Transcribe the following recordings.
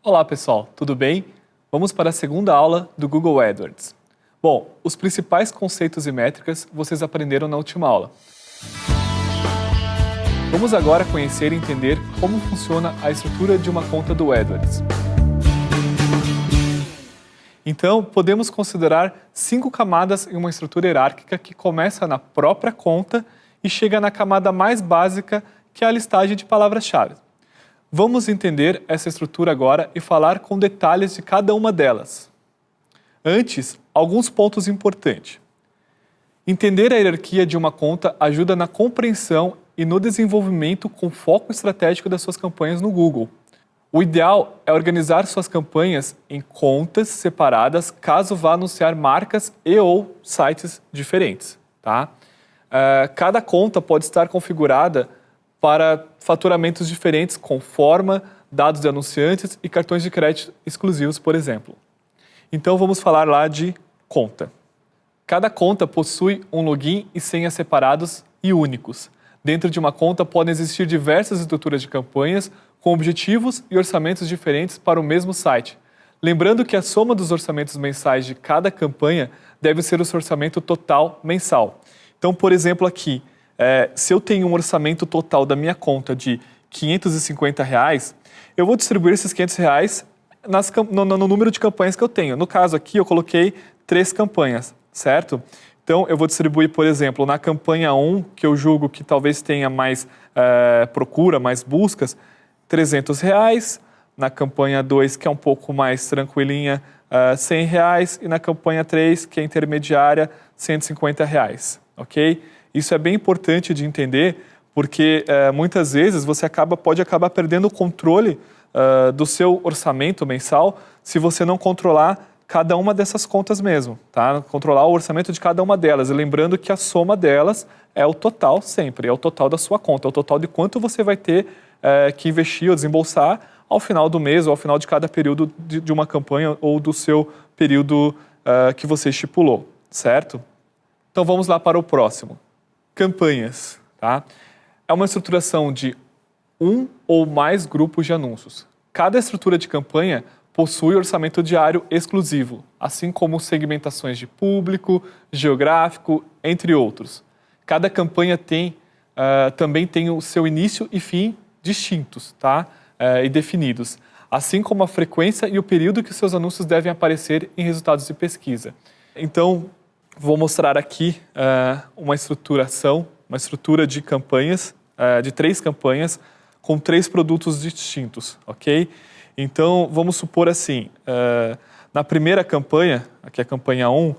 Olá pessoal, tudo bem? Vamos para a segunda aula do Google AdWords. Bom, os principais conceitos e métricas vocês aprenderam na última aula. Vamos agora conhecer e entender como funciona a estrutura de uma conta do AdWords. Então, podemos considerar 5 camadas em uma estrutura hierárquica que começa na própria conta e chega na camada mais básica, que é a listagem de palavras-chave. Vamos entender essa estrutura agora e falar com detalhes de cada uma delas. Antes, alguns pontos importantes. Entender a hierarquia de uma conta ajuda na compreensão e no desenvolvimento com foco estratégico das suas campanhas no Google. O ideal é organizar suas campanhas em contas separadas caso vá anunciar marcas e ou sites diferentes. Tá? Cada conta pode estar configurada para faturamentos diferentes com forma, dados de anunciantes e cartões de crédito exclusivos, por exemplo. Então vamos falar lá de conta. Cada conta possui um login e senha separados e únicos. Dentro de uma conta podem existir diversas estruturas de campanhas com objetivos e orçamentos diferentes para o mesmo site. Lembrando que a soma dos orçamentos mensais de cada campanha deve ser o seu orçamento total mensal. Então, por exemplo, aqui, se eu tenho um orçamento total da minha conta de R$ 550, eu vou distribuir esses R$ 500 no número de campanhas que eu tenho. No caso aqui, eu coloquei 3 campanhas, certo? Então, eu vou distribuir, por exemplo, na campanha 1, que eu julgo que talvez tenha mais procura, mais buscas, R$ 300. Na campanha 2, que é um pouco mais tranquilinha, R$ 100. E na campanha 3, que é intermediária, R$ 150. Ok? Isso é bem importante de entender, porque muitas vezes você pode acabar perdendo o controle do seu orçamento mensal se você não controlar cada uma dessas contas mesmo, tá? Controlar o orçamento de cada uma delas. E lembrando que a soma delas é o total sempre, é o total da sua conta, é o total de quanto você vai ter que investir ou desembolsar ao final do mês ou ao final de cada período de uma campanha ou do seu período que você estipulou, certo? Então vamos lá para o próximo. Campanhas, tá? É uma estruturação de um ou mais grupos de anúncios. Cada estrutura de campanha possui orçamento diário exclusivo, assim como segmentações de público, geográfico, entre outros. Cada campanha também tem o seu início e fim distintos, tá? E definidos, assim como a frequência e o período que seus anúncios devem aparecer em resultados de pesquisa. Então, vou mostrar aqui uma estrutura de campanhas, de 3 campanhas, com 3 produtos distintos, ok? Então, vamos supor assim, na primeira campanha, aqui é a campanha 1,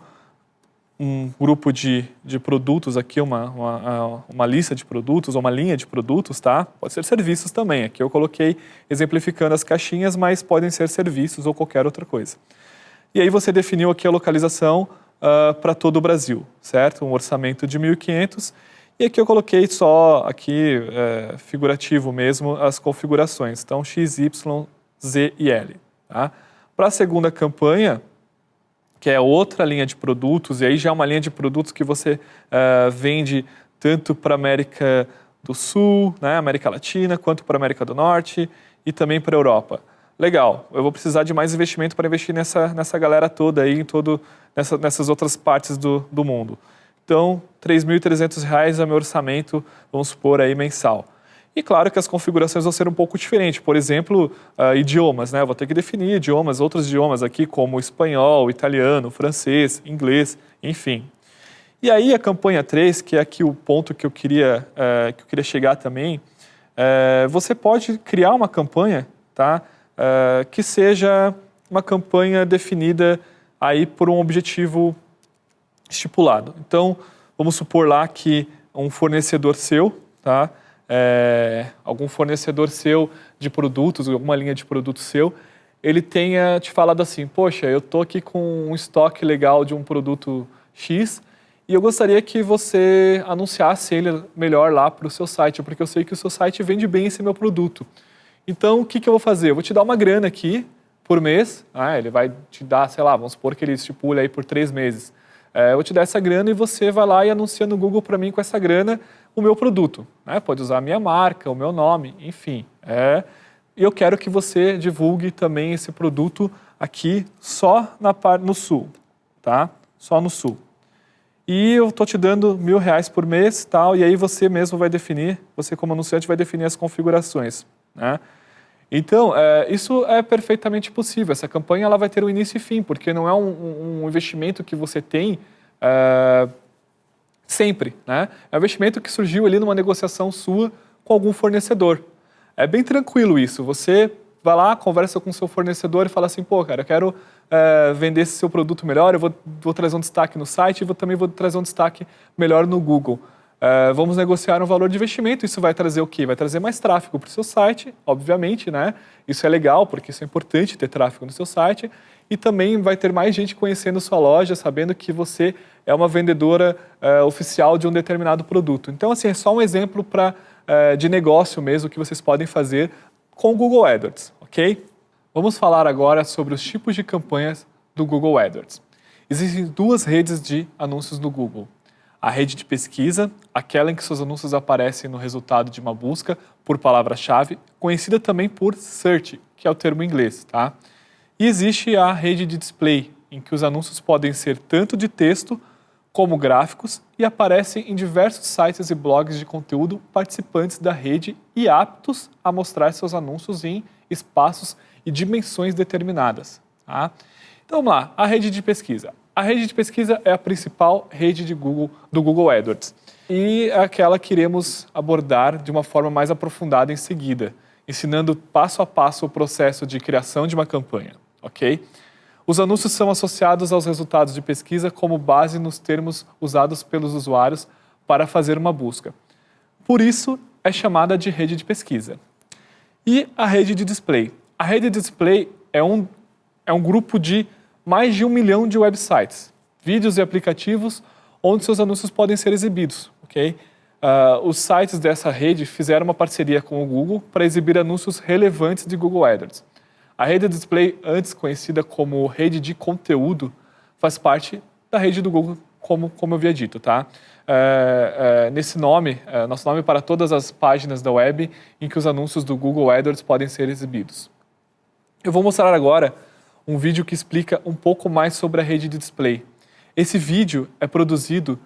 um grupo de produtos aqui, uma lista de produtos, ou uma linha de produtos, tá? Pode ser serviços também, aqui eu coloquei exemplificando as caixinhas, mas podem ser serviços ou qualquer outra coisa. E aí você definiu aqui a localização para todo o Brasil, certo? Um orçamento de 1.500, e aqui eu coloquei só, aqui, figurativo mesmo, as configurações, então X, Y, Z e L. Tá? Para a segunda campanha, que é outra linha de produtos, e aí já é uma linha de produtos que você vende tanto para a América do Sul, né, América Latina, quanto para a América do Norte e também para a Europa. Legal, eu vou precisar de mais investimento para investir nessa galera toda aí, nessas outras partes do mundo. Então, R$ 3.300 é meu orçamento, vamos supor aí, mensal. E claro que as configurações vão ser um pouco diferentes. Por exemplo, idiomas, né? Eu vou ter que definir idiomas, outros idiomas aqui, como espanhol, italiano, francês, inglês, enfim. E aí a campanha 3, que é aqui o ponto que eu queria chegar também, você pode criar uma campanha, tá? Que seja uma campanha definida aí por um objetivo estipulado. Então, vamos supor lá que um fornecedor seu, tá? Algum fornecedor seu de produtos, alguma linha de produto seu, ele tenha te falado assim, poxa, eu tô aqui com um estoque legal de um produto X e eu gostaria que você anunciasse ele melhor lá para o seu site, porque eu sei que o seu site vende bem esse meu produto. Então, o que eu vou fazer? Eu vou te dar uma grana aqui por mês, ele vai te dar, sei lá, vamos supor que ele estipule aí por 3 meses. Eu vou te dar essa grana e você vai lá e anuncia no Google para mim com essa grana o meu produto. Pode usar a minha marca, o meu nome, enfim. e eu quero que você divulgue também esse produto aqui só no sul, tá? Só no sul. E eu estou te dando R$1.000 por mês, tal, e aí você mesmo vai definir, você como anunciante vai definir as configurações, né? Então, isso é perfeitamente possível. Essa campanha ela vai ter um início e fim, porque não é um investimento que você tem sempre, né? É um investimento que surgiu ali numa negociação sua com algum fornecedor. É bem tranquilo isso. Você vai lá, conversa com o seu fornecedor e fala assim, pô, cara, eu quero vender esse seu produto melhor, eu vou trazer um destaque no site e também vou trazer um destaque melhor no Google. Vamos negociar um valor de investimento, isso vai trazer o quê? Vai trazer mais tráfego para o seu site, obviamente, né? Isso é legal, porque isso é importante ter tráfego no seu site, e também vai ter mais gente conhecendo sua loja, sabendo que você é uma vendedora oficial de um determinado produto. Então, assim, é só um exemplo de negócio mesmo que vocês podem fazer com o Google AdWords, ok? Vamos falar agora sobre os tipos de campanhas do Google AdWords. Existem duas redes de anúncios no Google. A rede de pesquisa, aquela em que seus anúncios aparecem no resultado de uma busca por palavra-chave, conhecida também por search, que é o termo em inglês, tá? E existe a rede de display, em que os anúncios podem ser tanto de texto como gráficos e aparecem em diversos sites e blogs de conteúdo participantes da rede e aptos a mostrar seus anúncios em espaços e dimensões determinadas, tá? Então vamos lá, a rede de pesquisa. A rede de pesquisa é a principal rede do Google AdWords e é aquela que iremos abordar de uma forma mais aprofundada em seguida, ensinando passo a passo o processo de criação de uma campanha, ok? Os anúncios são associados aos resultados de pesquisa como base nos termos usados pelos usuários para fazer uma busca. Por isso, é chamada de rede de pesquisa. E a rede de display. A rede de display é um grupo de mais de 1 milhão de websites, vídeos e aplicativos onde seus anúncios podem ser exibidos, ok? Os sites dessa rede fizeram uma parceria com o Google para exibir anúncios relevantes de Google AdWords. A rede de display, antes conhecida como rede de conteúdo, faz parte da rede do Google, como eu havia dito, tá? Nesse nome, nosso nome para todas as páginas da web em que os anúncios do Google AdWords podem ser exibidos. Eu vou mostrar agora um vídeo que explica um pouco mais sobre a rede de display. Esse vídeo é produzido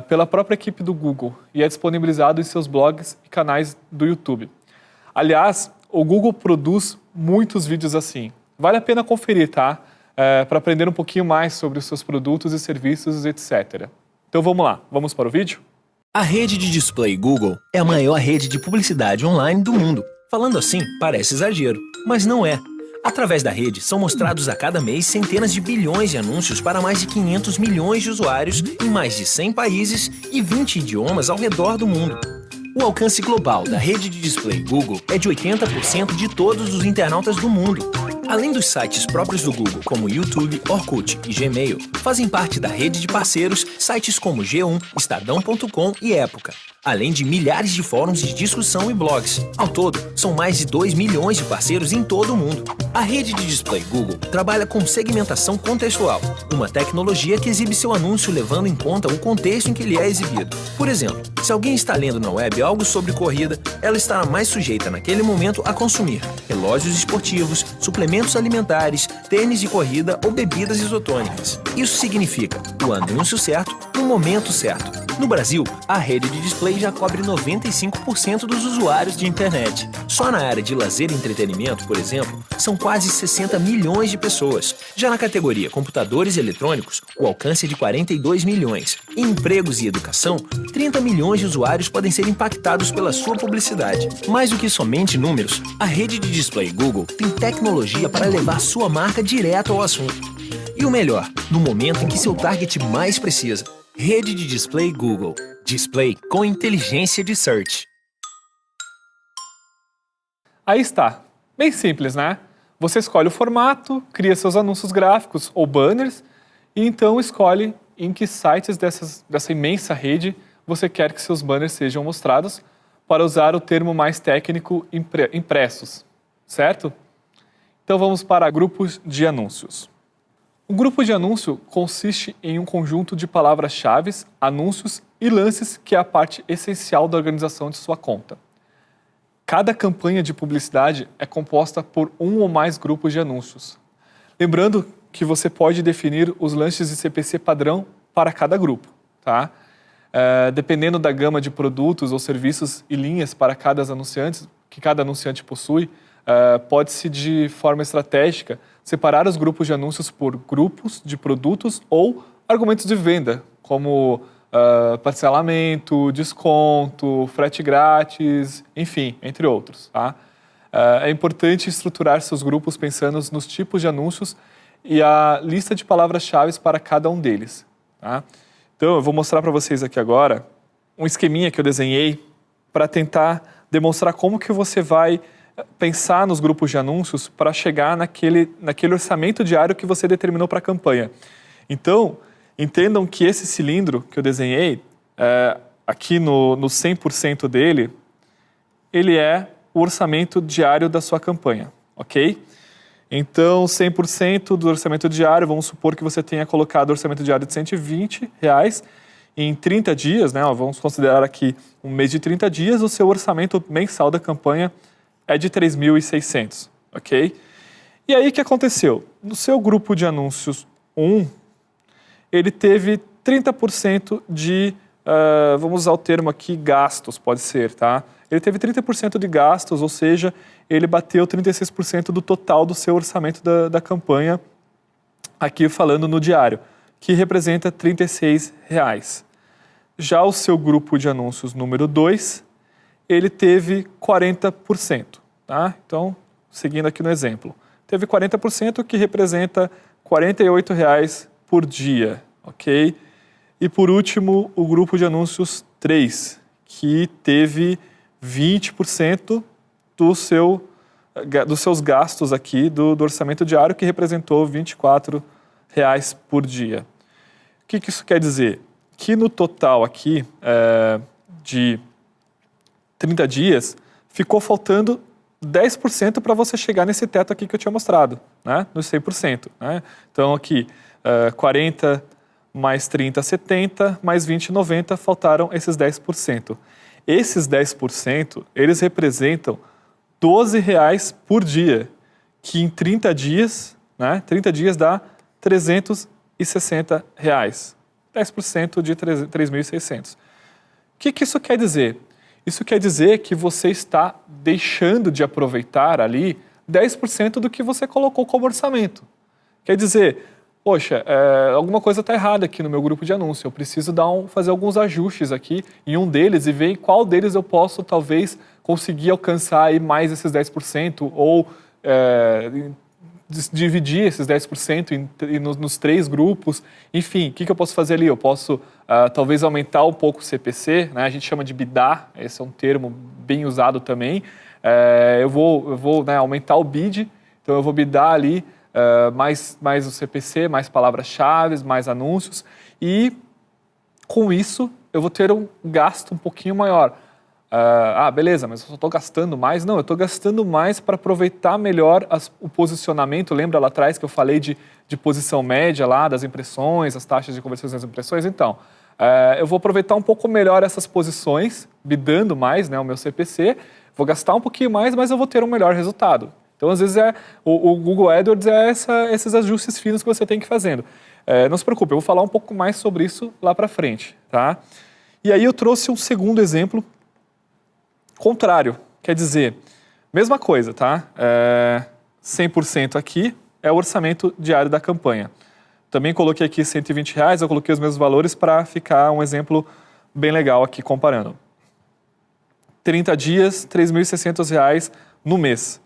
pela própria equipe do Google e é disponibilizado em seus blogs e canais do YouTube. Aliás, o Google produz muitos vídeos assim. Vale a pena conferir, tá? Para aprender um pouquinho mais sobre os seus produtos e serviços, etc. Então vamos lá, vamos para o vídeo? A rede de display Google é a maior rede de publicidade online do mundo. Falando assim, parece exagero, mas não é. Através da rede, são mostrados a cada mês centenas de bilhões de anúncios para mais de 500 milhões de usuários em mais de 100 países e 20 idiomas ao redor do mundo. O alcance global da rede de display Google é de 80% de todos os internautas do mundo. Além dos sites próprios do Google, como YouTube, Orkut e Gmail, fazem parte da rede de parceiros sites como G1, Estadão.com e Época, além de milhares de fóruns de discussão e blogs. Ao todo, são mais de 2 milhões de parceiros em todo o mundo. A rede de display Google trabalha com segmentação contextual, uma tecnologia que exibe seu anúncio levando em conta o contexto em que ele é exibido. Por exemplo, se alguém está lendo na web algo sobre corrida, ela estará mais sujeita naquele momento a consumir relógios esportivos, suplementos alimentares, tênis de corrida ou bebidas isotônicas. Isso significa o anúncio certo no momento certo. No Brasil, a rede de display já cobre 95% dos usuários de internet. Só na área de lazer e entretenimento, por exemplo, são quase 60 milhões de pessoas. Já na categoria computadores e eletrônicos, o alcance é de 42 milhões. Em empregos e educação, 30 milhões de usuários podem ser impactados pela sua publicidade. Mais do que somente números, a rede de display Google tem tecnologia para levar sua marca direto ao assunto. E o melhor, no momento em que seu target mais precisa. Rede de display Google. Display com inteligência de search. Aí está. Bem simples, né? Você escolhe o formato, cria seus anúncios gráficos ou banners e então escolhe em que sites dessa imensa rede você quer que seus banners sejam mostrados, para usar o termo mais técnico, impressos, certo? Então vamos para grupos de anúncios. Um grupo de anúncio consiste em um conjunto de palavras-chave, anúncios e lances que é a parte essencial da organização de sua conta. Cada campanha de publicidade é composta por um ou mais grupos de anúncios. Lembrando que você pode definir os lances de CPC padrão para cada grupo, tá? Dependendo da gama de produtos ou serviços e linhas para cada anunciante, que cada anunciante possui, pode-se, de forma estratégica, separar os grupos de anúncios por grupos de produtos ou argumentos de venda, como parcelamento, desconto, frete grátis, enfim, entre outros. Tá? É importante estruturar seus grupos pensando nos tipos de anúncios e a lista de palavras-chave para cada um deles. Tá? Então, eu vou mostrar para vocês aqui agora um esqueminha que eu desenhei para tentar demonstrar como que você vai pensar nos grupos de anúncios para chegar naquele orçamento diário que você determinou para a campanha. Então, entendam que esse cilindro que eu desenhei, aqui no 100% dele, ele é o orçamento diário da sua campanha, ok? Então, 100% do orçamento diário, vamos supor que você tenha colocado o orçamento diário de R$120 em 30 dias, né? Vamos considerar aqui um mês de 30 dias, o seu orçamento mensal da campanha é de 3.600, ok? E aí, o que aconteceu? No seu grupo de anúncios 1, ele teve 30% de, vamos usar o termo aqui, gastos, pode ser, tá? Ele teve 30% de gastos, ou seja, ele bateu 36% do total do seu orçamento da campanha, aqui falando no diário, que representa R$36. Já o seu grupo de anúncios número 2, ele teve 40%, tá? Então, seguindo aqui no exemplo, teve 40%, que representa R$48 por dia, ok? E por último, o grupo de anúncios 3, que teve 20% dos seus gastos aqui do orçamento diário, que representou R$24 por dia. O que isso quer dizer? Que no total aqui de 30 dias, ficou faltando 10% para você chegar nesse teto aqui que eu tinha mostrado, né? No 100%. Né? Então aqui, 40 mais 30, 70, mais 20, 90, faltaram esses 10%. Esses 10%, eles representam R$12 por dia, que em 30 dias, né? 30 dias dá R$360. 10% de 3.600. O que isso quer dizer? Isso quer dizer que você está deixando de aproveitar ali 10% do que você colocou como orçamento. Quer dizer, poxa, alguma coisa está errada aqui no meu grupo de anúncio, eu preciso fazer alguns ajustes aqui em um deles e ver em qual deles eu posso, talvez, conseguir alcançar aí mais esses 10% ou dividir esses 10% nos 3 grupos. Enfim, o que eu posso fazer ali? Eu posso, talvez, aumentar um pouco o CPC, né? A gente chama de bidar, esse é um termo bem usado também. Eu vou né, aumentar o bid, então eu vou bidar ali mais o CPC, mais palavras-chave, mais anúncios, e com isso eu vou ter um gasto um pouquinho maior. Beleza, mas eu só estou gastando mais? Não, eu estou gastando mais para aproveitar melhor o posicionamento. Lembra lá atrás que eu falei de posição média lá, das impressões, as taxas de conversões das impressões? Então, eu vou aproveitar um pouco melhor essas posições, bidando mais, né, o meu CPC, vou gastar um pouquinho mais, mas eu vou ter um melhor resultado. Então, às vezes, o Google AdWords esses ajustes finos que você tem que ir fazendo. Não se preocupe, eu vou falar um pouco mais sobre isso lá para frente, tá? E aí eu trouxe um segundo exemplo contrário, quer dizer, mesma coisa, tá? 100% aqui é o orçamento diário da campanha. Também coloquei aqui R$120, eu coloquei os mesmos valores para ficar um exemplo bem legal aqui comparando. 30 dias, R$3.600 no mês.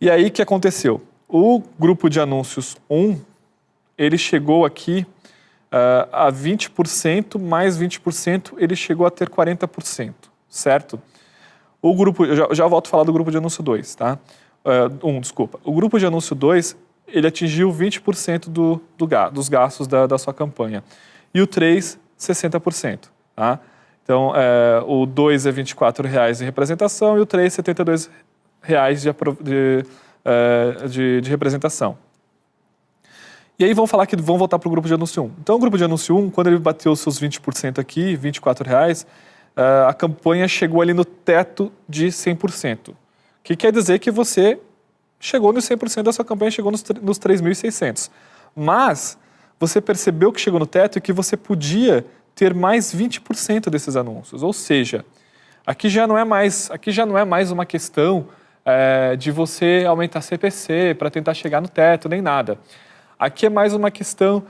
E aí, o que aconteceu? O grupo de anúncios 1, ele chegou aqui a 20%, mais 20%, ele chegou a ter 40%, certo? O grupo, eu já volto a falar do grupo de anúncio 2, tá? Desculpa. O grupo de anúncio 2, ele atingiu 20% dos gastos da sua campanha. E o 3, 60%, tá? Então, o 2 é R$24 de representação e o 3, R$72 de representação. E aí vão voltar para o grupo de anúncio 1. Então, o grupo de anúncio 1, quando ele bateu os seus 20% aqui, R$24, a campanha chegou ali no teto de 100%. Que quer dizer que você chegou nos 100% da sua campanha, chegou nos 3.600. Mas você percebeu que chegou no teto e que você podia ter mais 20% desses anúncios. Ou seja, aqui já não é mais uma questão de você aumentar CPC para tentar chegar no teto, nem nada. Aqui é mais uma questão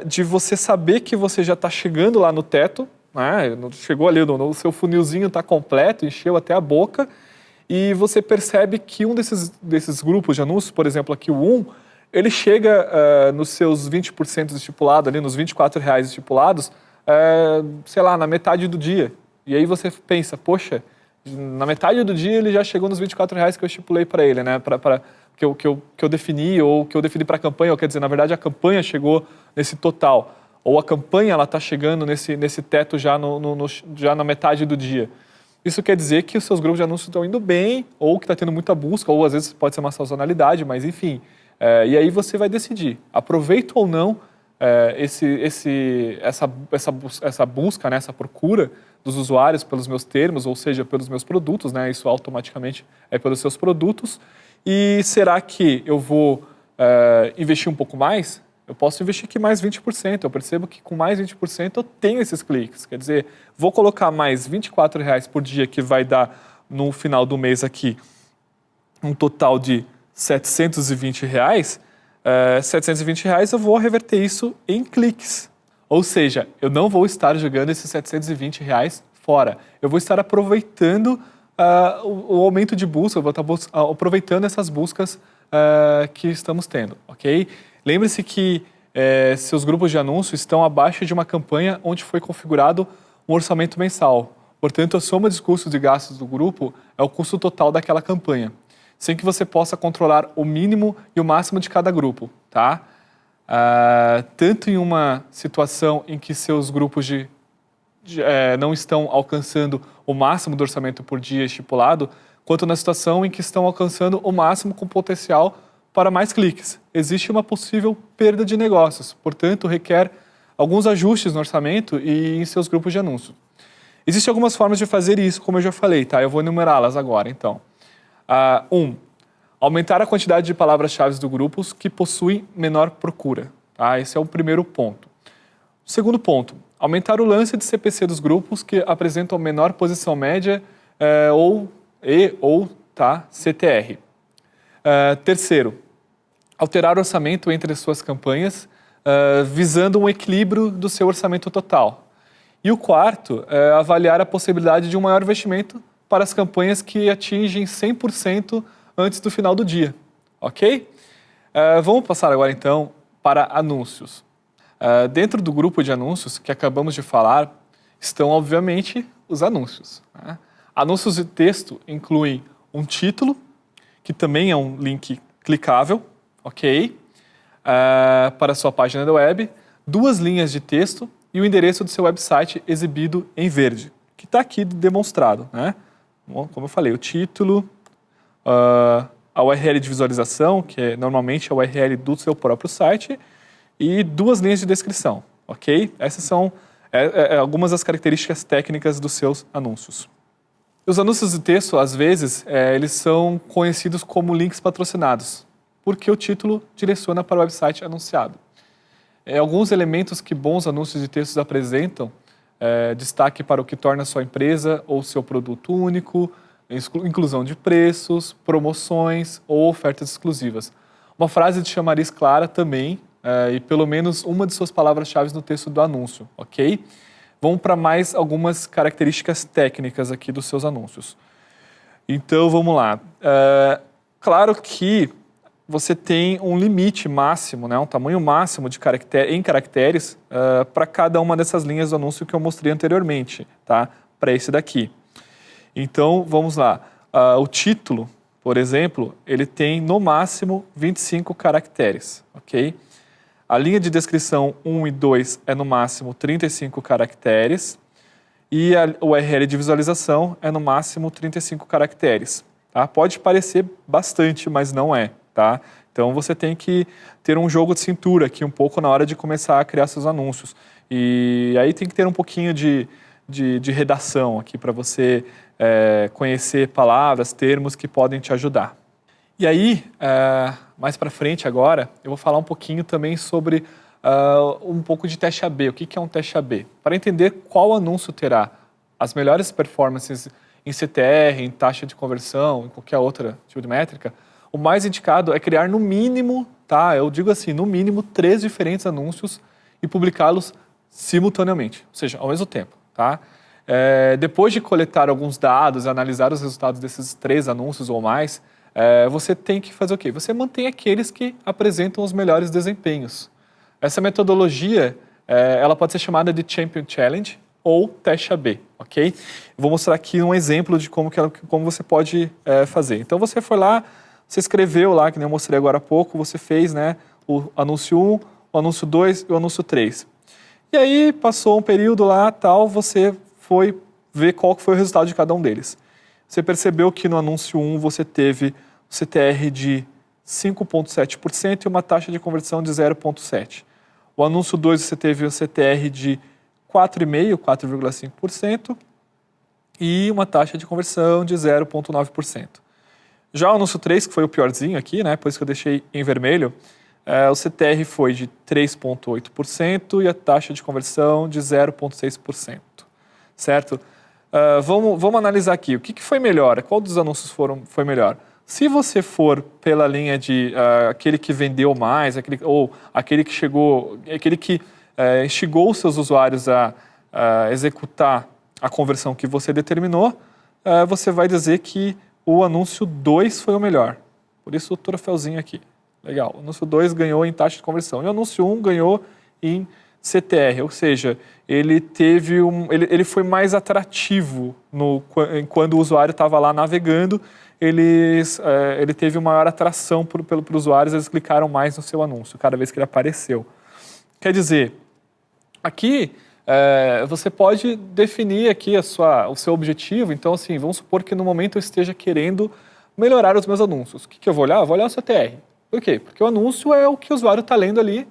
de você saber que você já está chegando lá no teto, né? Chegou ali, o seu funilzinho está completo, encheu até a boca, e você percebe que um desses grupos de anúncios, por exemplo, aqui o 1, ele chega nos seus 20% estipulados, ali nos R$24 estipulados, sei lá, na metade do dia. E aí você pensa, poxa, na metade do dia ele já chegou nos R$24 que eu estipulei para ele, né? Que eu defini, ou que eu defini para a campanha, ou quer dizer, na verdade a campanha chegou nesse total, ou a campanha ela está chegando nesse teto já, já na metade do dia. Isso quer dizer que os seus grupos de anúncios estão indo bem, ou que está tendo muita busca, ou às vezes pode ser uma sazonalidade, mas enfim. E aí você vai decidir, aproveito ou não essa busca, né, essa procura dos usuários pelos meus termos, ou seja, pelos meus produtos, né, isso automaticamente é pelos seus produtos. E será que eu vou investir um pouco mais? Eu posso investir aqui mais 20%. Eu percebo que com mais 20% eu tenho esses cliques. Quer dizer, vou colocar mais R$24 por dia, que vai dar no final do mês aqui um total de R$720. R$720 eu vou reverter isso em cliques. Ou seja, eu não vou estar jogando esses R$720 fora. Eu vou estar aproveitando o aumento de busca, eu vou estar aproveitando essas buscas que estamos tendo, ok? Lembre-se que seus grupos de anúncios estão abaixo de uma campanha onde foi configurado um orçamento mensal. Portanto, a soma dos custos e gastos do grupo é o custo total daquela campanha, sem que você possa controlar o mínimo e o máximo de cada grupo, tá? Tanto em uma situação em que seus grupos não estão alcançando o máximo do orçamento por dia estipulado, quanto na situação em que estão alcançando o máximo com potencial para mais cliques. Existe uma possível perda de negócios, portanto, requer alguns ajustes no orçamento e em seus grupos de anúncios. Existem algumas formas de fazer isso, como eu já falei, tá? Eu vou enumerá-las agora, então. 1. Aumentar a quantidade de palavras-chave do grupos que possuem menor procura. Tá? Esse é o primeiro ponto. Segundo ponto, aumentar o lance de CPC dos grupos que apresentam menor posição média ou CTR. Terceiro, alterar o orçamento entre as suas campanhas, visando um equilíbrio do seu orçamento total. E o quarto, avaliar a possibilidade de um maior investimento para as campanhas que atingem 100% antes do final do dia, ok? Vamos passar agora, então, para anúncios. Dentro do grupo de anúncios que acabamos de falar, estão, obviamente, os anúncios. Né? Anúncios de texto incluem um título, que também é um link clicável, ok? Para a sua página da web, 2 linhas de texto e o endereço do seu website exibido em verde, que está aqui demonstrado, né? Como eu falei, o título, a URL de visualização, que normalmente é a URL do seu próprio site, e 2 linhas de descrição, ok? Essas são algumas das características técnicas dos seus anúncios. Os anúncios de texto, às vezes, eles são conhecidos como links patrocinados, porque o título direciona para o website anunciado. Alguns elementos que bons anúncios de textos apresentam, destaque para o que torna a sua empresa ou seu produto único, inclusão de preços, promoções ou ofertas exclusivas. Uma frase de chamariz clara também, e pelo menos uma de suas palavras-chave no texto do anúncio, ok? Vamos para mais algumas características técnicas aqui dos seus anúncios. Então, vamos lá. Claro que você tem um limite máximo, né, um tamanho máximo em caracteres para cada uma dessas linhas do anúncio que eu mostrei anteriormente, tá? Para esse daqui. Então, vamos lá. O título, por exemplo, ele tem no máximo 25 caracteres, ok? A linha de descrição 1 e 2 é no máximo 35 caracteres e a URL de visualização é no máximo 35 caracteres. Tá? Pode parecer bastante, mas não é. Tá? Então você tem que ter um jogo de cintura aqui um pouco na hora de começar a criar seus anúncios. E aí tem que ter um pouquinho de de redação aqui para você conhecer palavras, termos que podem te ajudar. E aí, mais para frente agora, eu vou falar um pouquinho também sobre um pouco de teste AB. O que é um teste AB? Para entender qual anúncio terá as melhores performances em CTR, em taxa de conversão, em qualquer outra tipo de métrica, o mais indicado é criar no mínimo, tá? Eu digo assim, no mínimo 3 diferentes anúncios e publicá-los simultaneamente, ou seja, ao mesmo tempo, tá? Depois de coletar alguns dados e analisar os resultados desses 3 anúncios ou mais, você tem que fazer o quê? Você mantém aqueles que apresentam os melhores desempenhos. Essa metodologia, ela pode ser chamada de Champion Challenge ou teste AB, ok? Vou mostrar aqui um exemplo de como você pode fazer. Então, você foi lá, você escreveu lá, que nem eu mostrei agora há pouco, você fez, né, o anúncio 1, o anúncio 2 e o anúncio 3. E aí, passou um período lá, tal, você foi ver qual foi o resultado de cada um deles. Você percebeu que no anúncio 1 você teve o CTR de 5,7% e uma taxa de conversão de 0,7%. O anúncio 2 você teve o CTR de 4,5%, 4,5% e uma taxa de conversão de 0,9%. Já o anúncio 3, que foi o piorzinho aqui, né, por isso que eu deixei em vermelho, o CTR foi de 3,8% e a taxa de conversão de 0,6%, certo? Vamos analisar aqui. O que foi melhor? Qual dos anúncios foi melhor? Se você for pela linha de aquele que vendeu mais, aquele que instigou os seus usuários a executar a conversão que você determinou, você vai dizer que o anúncio 2 foi o melhor. Por isso o troféuzinho aqui. Legal. O anúncio 2 ganhou em taxa de conversão. E o anúncio 1 ganhou em CTR, ou seja, ele foi mais atrativo quando o usuário estava lá navegando, ele teve maior atração para os usuários, eles clicaram mais no seu anúncio cada vez que ele apareceu. Quer dizer, aqui você pode definir aqui o seu objetivo. Então, assim, vamos supor que no momento eu esteja querendo melhorar os meus anúncios. O que eu vou olhar? Eu vou olhar o CTR. Por quê? Porque o anúncio é o que o usuário está lendo ali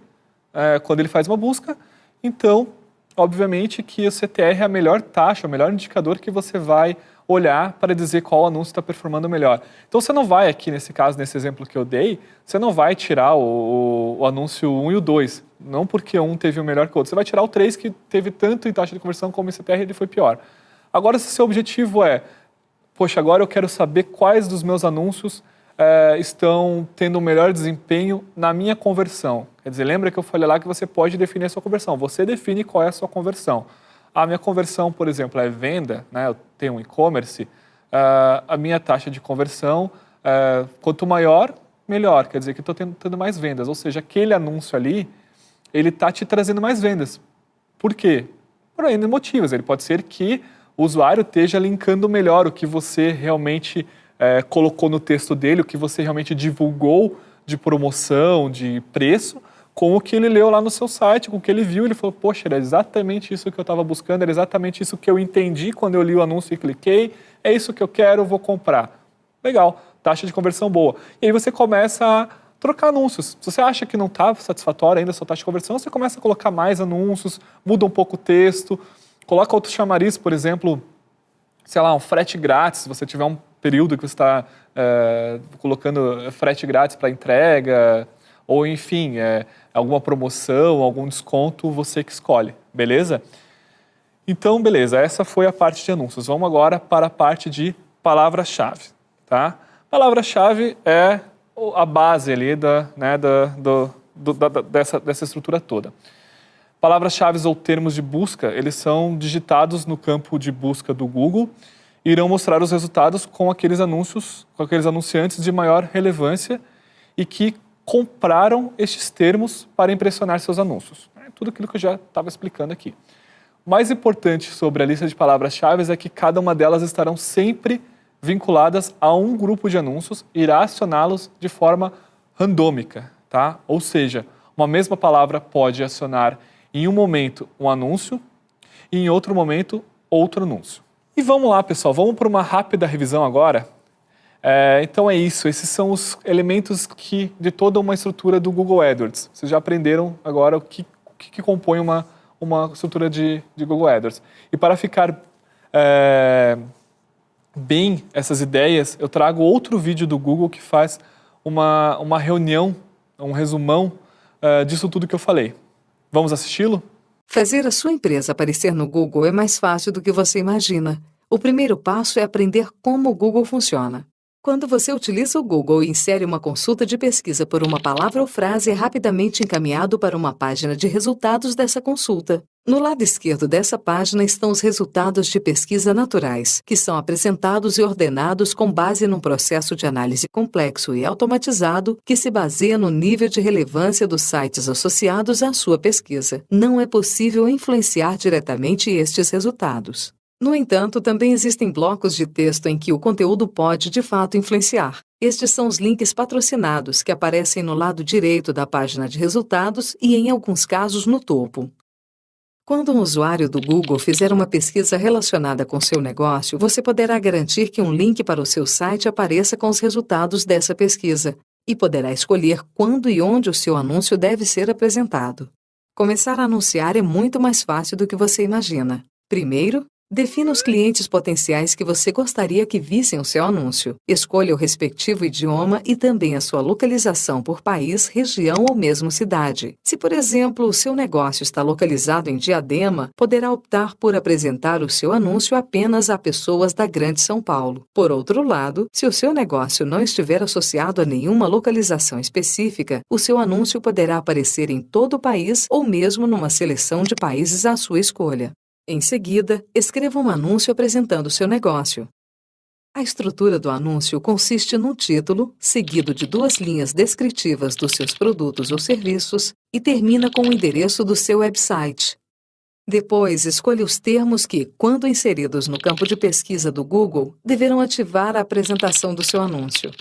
quando ele faz uma busca. Então, obviamente que o CTR é a melhor taxa, o melhor indicador que você vai olhar para dizer qual anúncio está performando melhor. Então, você não vai aqui, nesse caso, nesse exemplo que eu dei, você não vai tirar o anúncio 1 e o 2. Não porque um teve o melhor que o outro. Você vai tirar o 3, que teve tanto em taxa de conversão como em CTR, ele foi pior. Agora, se o seu objetivo poxa, agora eu quero saber quais dos meus anúncios estão tendo um melhor desempenho na minha conversão. Quer dizer, lembra que eu falei lá que você pode definir a sua conversão. Você define qual é a sua conversão. A minha conversão, por exemplo, é venda, né? Eu tenho um e-commerce, a minha taxa de conversão, quanto maior, melhor. Quer dizer que estou tendo mais vendas. Ou seja, aquele anúncio ali, ele está te trazendo mais vendas. Por quê? Por N motivos. Ele pode ser que o usuário esteja linkando melhor o que você realmente colocou no texto dele, o que você realmente divulgou de promoção, de preço, com o que ele leu lá no seu site, com o que ele viu. Ele falou, poxa, era exatamente isso que eu estava buscando, era exatamente isso que eu entendi quando eu li o anúncio e cliquei, é isso que eu quero, eu vou comprar. Legal, taxa de conversão boa. E aí você começa a trocar anúncios. Se você acha que não está satisfatório ainda a sua taxa de conversão, você começa a colocar mais anúncios, muda um pouco o texto, coloca outro chamariz, por exemplo, sei lá, um frete grátis, se você tiver um período que você está colocando frete grátis para entrega, ou enfim, alguma promoção, algum desconto, você que escolhe, beleza? Então, beleza, essa foi a parte de anúncios. Vamos agora para a parte de palavra-chave, tá? Palavra-chave é a base ali dessa estrutura toda. Palavras-chave ou termos de busca, eles são digitados no campo de busca do Google e irão mostrar os resultados com aqueles anunciantes de maior relevância e que compraram estes termos para impressionar seus anúncios. É tudo aquilo que eu já estava explicando aqui. O mais importante sobre a lista de palavras-chave é que cada uma delas estarão sempre vinculadas a um grupo de anúncios e irá acioná-los de forma randômica, tá? Ou seja, uma mesma palavra pode acionar em um momento um anúncio e em outro momento outro anúncio. E vamos lá, pessoal, vamos para uma rápida revisão agora. Então é isso, esses são os elementos de toda uma estrutura do Google AdWords. Vocês já aprenderam agora o que compõe uma uma estrutura de Google AdWords. E para ficar bem essas ideias, eu trago outro vídeo do Google que faz uma reunião, um resumão disso tudo que eu falei. Vamos assisti-lo? Fazer a sua empresa aparecer no Google é mais fácil do que você imagina. O primeiro passo é aprender como o Google funciona. Quando você utiliza o Google e insere uma consulta de pesquisa por uma palavra ou frase, é rapidamente encaminhado para uma página de resultados dessa consulta. No lado esquerdo dessa página estão os resultados de pesquisa naturais, que são apresentados e ordenados com base num processo de análise complexo e automatizado que se baseia no nível de relevância dos sites associados à sua pesquisa. Não é possível influenciar diretamente estes resultados. No entanto, também existem blocos de texto em que o conteúdo pode, de fato, influenciar. Estes são os links patrocinados, que aparecem no lado direito da página de resultados e, em alguns casos, no topo. Quando um usuário do Google fizer uma pesquisa relacionada com seu negócio, você poderá garantir que um link para o seu site apareça com os resultados dessa pesquisa e poderá escolher quando e onde o seu anúncio deve ser apresentado. Começar a anunciar é muito mais fácil do que você imagina. Primeiro, defina os clientes potenciais que você gostaria que vissem o seu anúncio. Escolha o respectivo idioma e também a sua localização por país, região ou mesmo cidade. Se, por exemplo, o seu negócio está localizado em Diadema, poderá optar por apresentar o seu anúncio apenas a pessoas da Grande São Paulo. Por outro lado, se o seu negócio não estiver associado a nenhuma localização específica, o seu anúncio poderá aparecer em todo o país ou mesmo numa seleção de países à sua escolha. Em seguida, escreva um anúncio apresentando seu negócio. A estrutura do anúncio consiste num título, seguido de 2 linhas descritivas dos seus produtos ou serviços, e termina com o endereço do seu website. Depois, escolha os termos que, quando inseridos no campo de pesquisa do Google, deverão ativar a apresentação do seu anúncio.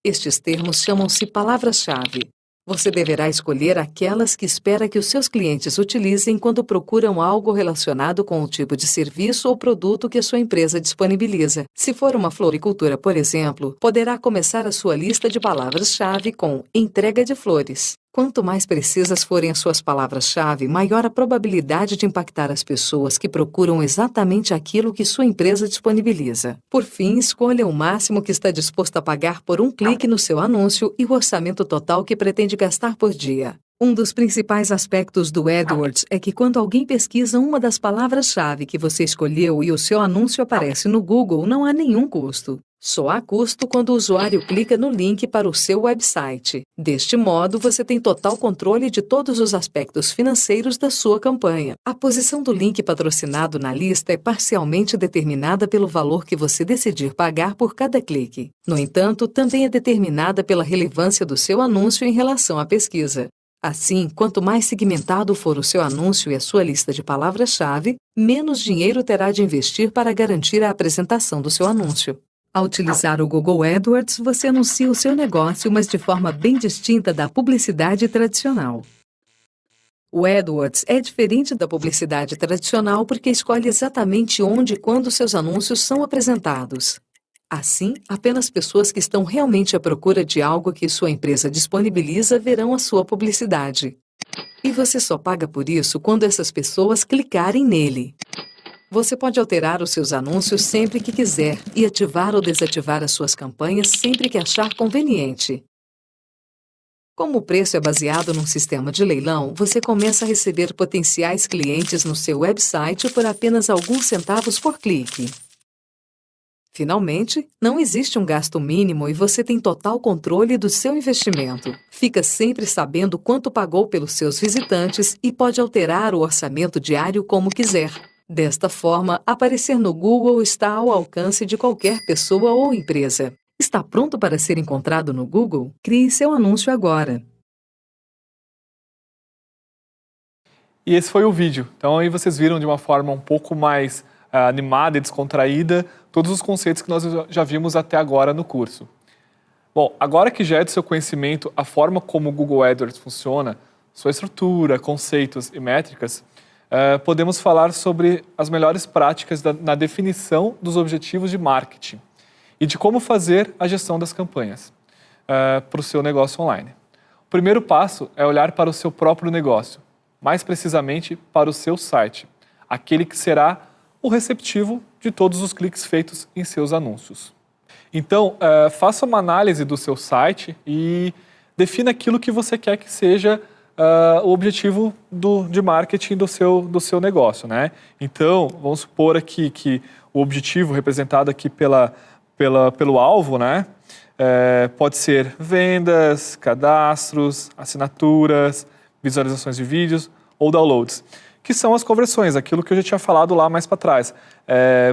Estes termos chamam-se palavras-chave. Você deverá escolher aquelas que espera que os seus clientes utilizem quando procuram algo relacionado com o tipo de serviço ou produto que a sua empresa disponibiliza. Se for uma floricultura, por exemplo, poderá começar a sua lista de palavras-chave com entrega de flores. Quanto mais precisas forem as suas palavras-chave, maior a probabilidade de impactar as pessoas que procuram exatamente aquilo que sua empresa disponibiliza. Por fim, escolha o máximo que está disposto a pagar por um clique no seu anúncio e o orçamento total que pretende gastar por dia. Um dos principais aspectos do AdWords é que quando alguém pesquisa uma das palavras-chave que você escolheu e o seu anúncio aparece no Google, não há nenhum custo. Só há custo quando o usuário clica no link para o seu website. Deste modo, você tem total controle de todos os aspectos financeiros da sua campanha. A posição do link patrocinado na lista é parcialmente determinada pelo valor que você decidir pagar por cada clique. No entanto, também é determinada pela relevância do seu anúncio em relação à pesquisa. Assim, quanto mais segmentado for o seu anúncio e a sua lista de palavras-chave, menos dinheiro terá de investir para garantir a apresentação do seu anúncio. Ao utilizar o Google AdWords, você anuncia o seu negócio, mas de forma bem distinta da publicidade tradicional. O AdWords é diferente da publicidade tradicional porque escolhe exatamente onde e quando seus anúncios são apresentados. Assim, apenas pessoas que estão realmente à procura de algo que sua empresa disponibiliza verão a sua publicidade. E você só paga por isso quando essas pessoas clicarem nele. Você pode alterar os seus anúncios sempre que quiser e ativar ou desativar as suas campanhas sempre que achar conveniente. Como o preço é baseado num sistema de leilão, você começa a receber potenciais clientes no seu website por apenas alguns centavos por clique. Finalmente, não existe um gasto mínimo e você tem total controle do seu investimento. Fica sempre sabendo quanto pagou pelos seus visitantes e pode alterar o orçamento diário como quiser. Desta forma, aparecer no Google está ao alcance de qualquer pessoa ou empresa. Está pronto para ser encontrado no Google? Crie seu anúncio agora. E esse foi o vídeo. Então aí vocês viram de uma forma um pouco mais animada e descontraída todos os conceitos que nós já vimos até agora no curso. Bom, agora que já é do seu conhecimento a forma como o Google AdWords funciona, sua estrutura, conceitos e métricas, podemos falar sobre as melhores práticas na definição dos objetivos de marketing e de como fazer a gestão das campanhas para o seu negócio online. O primeiro passo é olhar para o seu próprio negócio. mais precisamente para o seu site, aquele que será o receptivo de todos os cliques feitos em seus anúncios. Então, faça uma análise do seu site e defina aquilo que você quer que seja o objetivo de marketing do seu negócio, né? Então, vamos supor aqui que o objetivo representado aqui pelo alvo, né? Pode ser vendas, cadastros, assinaturas, visualizações de vídeos ou downloads, que são as conversões, aquilo que eu já tinha falado lá mais para trás.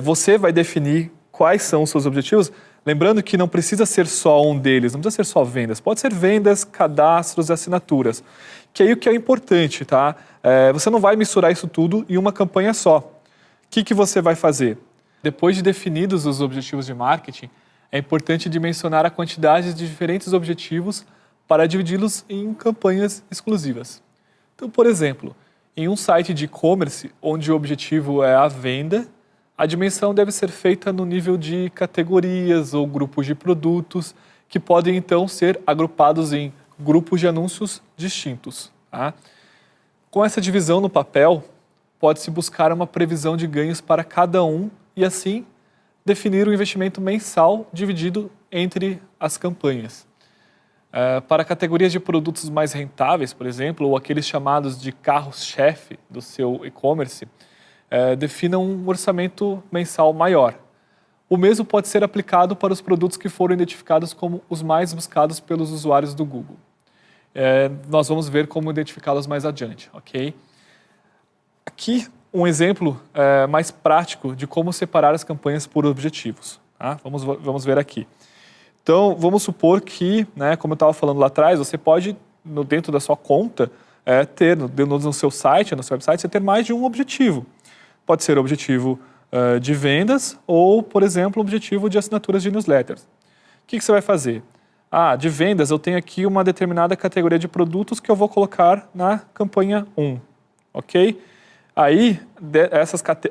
Você vai definir quais são os seus objetivos, lembrando que não precisa ser só um deles, não precisa ser só vendas, pode ser vendas, cadastros e assinaturas, que aí o que é importante, tá? Você não vai misturar isso tudo em uma campanha só. O que você vai fazer? Depois de definidos os objetivos de marketing, é importante dimensionar a quantidade de diferentes objetivos para dividi-los em campanhas exclusivas. Então, por exemplo, em um site de e-commerce, onde o objetivo é a venda, a dimensão deve ser feita no nível de categorias ou grupos de produtos, que podem então ser agrupados em grupos de anúncios distintos. Tá? Com essa divisão no papel, pode-se buscar uma previsão de ganhos para cada um e assim definir o investimento mensal dividido entre as campanhas. Para categorias de produtos mais rentáveis, por exemplo, ou aqueles chamados de carros-chefe do seu e-commerce, defina um orçamento mensal maior. O mesmo pode ser aplicado para os produtos que foram identificados como os mais buscados pelos usuários do Google. Nós vamos ver como identificá-los mais adiante, ok? Aqui, um exemplo mais prático de como separar as campanhas por objetivos. Tá? Vamos ver aqui. Então, vamos supor que, né, como eu estava falando lá atrás, você pode, dentro da sua conta, ter no seu site, no seu website, você ter mais de um objetivo. Pode ser o objetivo de vendas ou, por exemplo, o objetivo de assinaturas de newsletters. O que você vai fazer? De vendas eu tenho aqui uma determinada categoria de produtos que eu vou colocar na campanha 1, ok? Aí,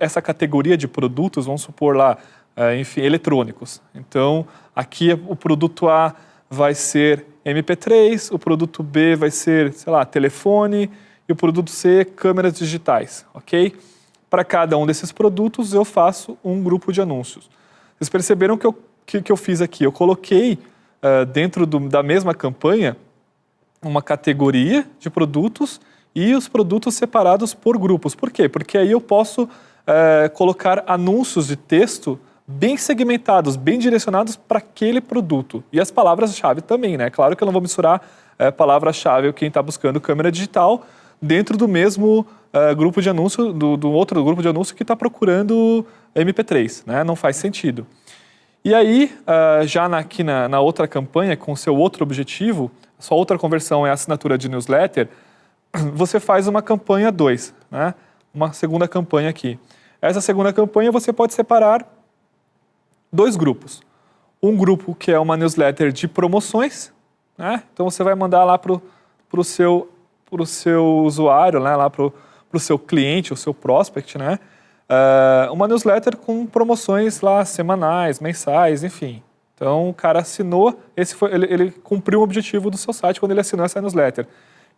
essa categoria de produtos, vamos supor lá, enfim, eletrônicos. Então, aqui o produto A vai ser MP3, o produto B vai ser, sei lá, telefone e o produto C, câmeras digitais, ok? Para cada um desses produtos, eu faço um grupo de anúncios. Vocês perceberam que eu fiz aqui? Eu coloquei dentro da mesma campanha uma categoria de produtos e os produtos separados por grupos. Por quê? Porque aí eu posso colocar anúncios de texto bem segmentados, bem direcionados para aquele produto. E as palavras-chave também, né? Claro que eu não vou misturar palavra-chave, quem está buscando câmera digital, dentro do mesmo grupo de anúncio, do outro grupo de anúncio que está procurando MP3, né? Não faz sentido. E aí, já aqui na outra campanha, com o seu outro objetivo, sua outra conversão é a assinatura de newsletter, você faz uma campanha 2, né? Uma segunda campanha aqui. Essa segunda campanha você pode separar 2 grupos. Um grupo que é uma newsletter de promoções, né? Então você vai mandar lá para o seu usuário, né? Lá para o seu cliente, o seu prospect, né? Uma newsletter com promoções lá semanais, mensais, enfim. Então o cara assinou, ele cumpriu o objetivo do seu site quando ele assinou essa newsletter.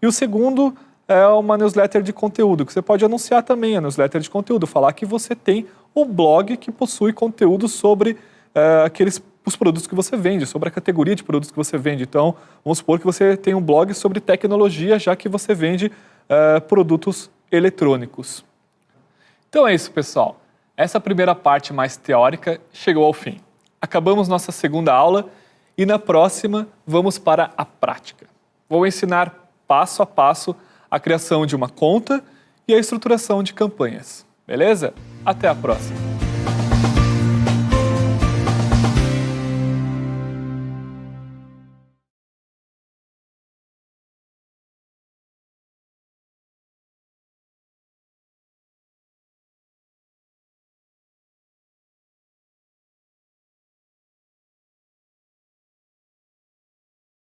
E o segundo é uma newsletter de conteúdo, que você pode anunciar também a newsletter de conteúdo, falar que você tem um blog que possui conteúdo sobre os produtos que você vende, sobre a categoria de produtos que você vende. Então, vamos supor que você tem um blog sobre tecnologia, já que você vende produtos eletrônicos. Então é isso, pessoal. Essa primeira parte mais teórica chegou ao fim. Acabamos nossa segunda aula e na próxima vamos para a prática. Vou ensinar passo a passo a criação de uma conta e a estruturação de campanhas. Beleza? Até a próxima!